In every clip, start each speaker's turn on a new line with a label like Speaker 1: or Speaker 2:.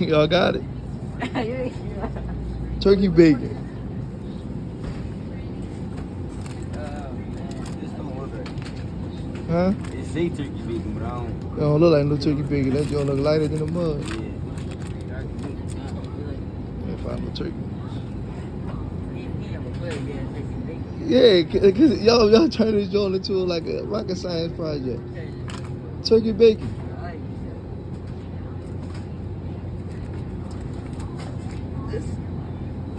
Speaker 1: Y'all got it? Turkey bacon.
Speaker 2: This don't look right.
Speaker 1: Huh?
Speaker 2: It say turkey bacon, but I don't.
Speaker 1: It don't look like no turkey bacon. That joint look lighter than the mud.
Speaker 2: Yeah.
Speaker 1: Can't find no turkey. Yeah, cause y'all turn this joint into like a rocket science project. Turkey bacon.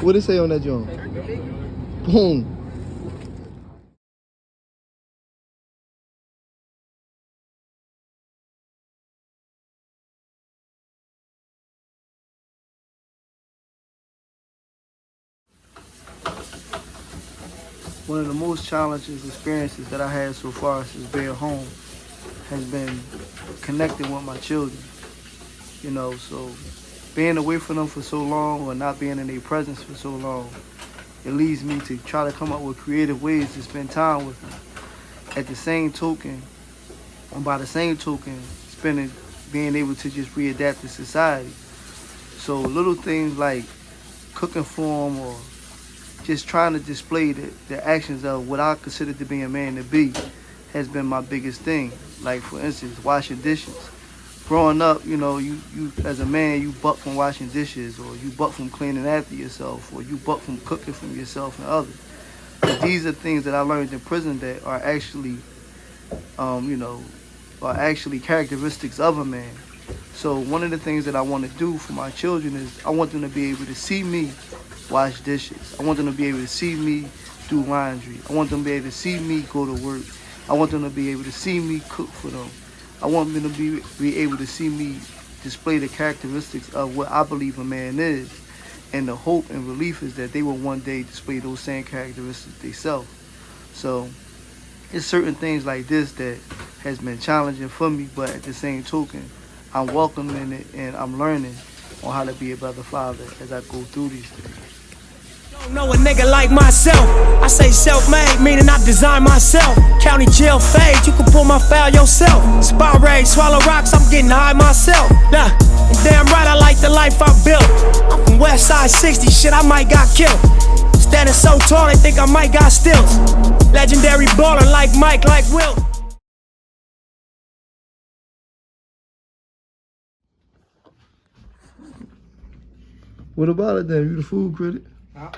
Speaker 1: What it say on that joint? Boom. One of the most challenging experiences that I had so far since being home has been connecting with my children. You know, so being away from them for so long or not being in their presence for so long, it leads me to try to come up with creative ways to spend time with them. At the same token, and by the same token, being able to just readapt to society. So little things like cooking for them or just trying to display the actions of what I consider to be a man to be has been my biggest thing. Like, for instance, washing dishes. Growing up, you know, you as a man, you buck from washing dishes, or you buck from cleaning after yourself, or you buck from cooking for yourself and others. But these are things that I learned in prison that are actually, are actually characteristics of a man. So one of the things that I want to do for my children is I want them to be able to see me wash dishes. I want them to be able to see me do laundry. I want them to be able to see me go to work. I want them to be able to see me cook for them. I want them to be able to see me display the characteristics of what I believe a man is. And the hope and belief is that they will one day display those same characteristics themselves. So it's certain things like this that has been challenging for me, but at the same token, I'm welcoming it and I'm learning on how to be a better father as I go through these things.
Speaker 3: Don't know a nigga like myself. I say self-made, meaning I design myself. County jail fade, you can pull my file yourself. Spot raid, swallow rocks, I'm getting high myself. Nah, and damn right I like the life I built. I'm from West Side 60, shit I might got killed. Standing so tall, they think I might got stills. Legendary baller like Mike, like Will.
Speaker 1: What about it then? You the food critic?
Speaker 4: Huh?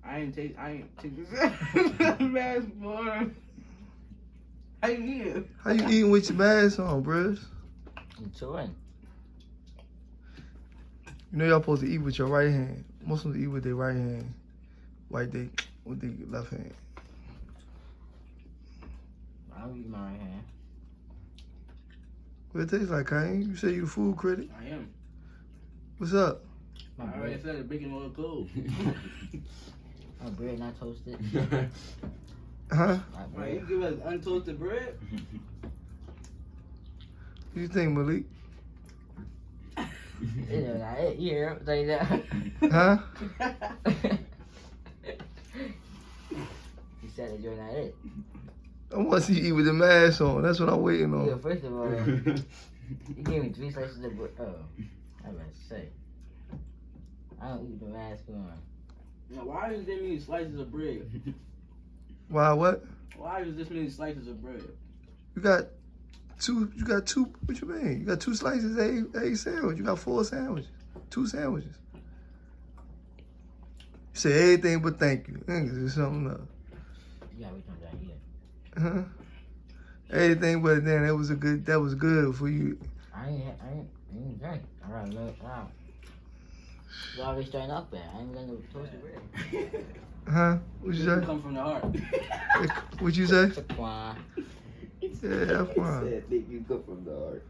Speaker 4: I ain't take this mask, boy. How you eat?
Speaker 1: How you eating with your mask on, bruh?
Speaker 2: I'm chewing.
Speaker 1: You know y'all supposed to eat with your right hand. Muslims eat with their right hand. White they with their left hand.
Speaker 2: I don't use my right hand.
Speaker 1: What it tastes like, Kane? You say you the food critic?
Speaker 4: I am.
Speaker 1: What's up?
Speaker 4: I already said the bacon oil cold.
Speaker 2: My bread not toasted.
Speaker 1: Huh?
Speaker 4: Right, you give us untoasted bread?
Speaker 1: What you think, Malik?
Speaker 2: It's not it, you hear him say that?
Speaker 1: Huh?
Speaker 2: He said that you're not it.
Speaker 1: I want to see you eat with the mask on. That's what I'm waiting on.
Speaker 2: Yeah, first of all, you gave me 3 slices of bread. Oh, I was about to say. I don't eat with the mask on.
Speaker 4: Now, why is there many slices of bread?
Speaker 1: Why what?
Speaker 4: Why is this many slices of bread?
Speaker 1: You got two, what you mean? You got 2 slices of a sandwich. You got 4 sandwiches. 2 sandwiches. You say everything but thank you. There's something else.
Speaker 2: Yeah, we come down here.
Speaker 1: Huh? Everything but then that was good for you.
Speaker 2: I ain't drink. Alright, look, wow. You always starting off bad. I ain't gonna toasted bread.
Speaker 1: Huh? What you
Speaker 4: It
Speaker 1: say?
Speaker 4: come from the heart.
Speaker 1: What you say?
Speaker 2: Saquon.
Speaker 1: Yeah, that's fine.
Speaker 2: Said think you come from the heart.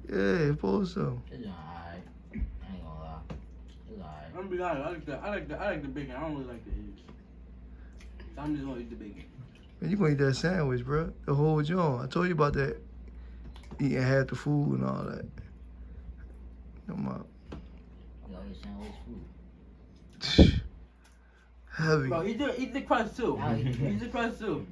Speaker 1: Yeah, suppose so.
Speaker 2: It's alright. I ain't gonna lie. It's alright.
Speaker 4: I'm gonna be honest. I like the bacon. I don't really like the eggs. So I'm just gonna eat the bacon.
Speaker 1: Man, you gonna eat that sandwich, bro. The whole joint. I told you about that. Eating half the food and all that. Come on.
Speaker 2: You know, his sandwich food.
Speaker 1: Heavy.
Speaker 4: Bro, eat the crust too.
Speaker 2: I'll eat that.
Speaker 4: Eat the crust too.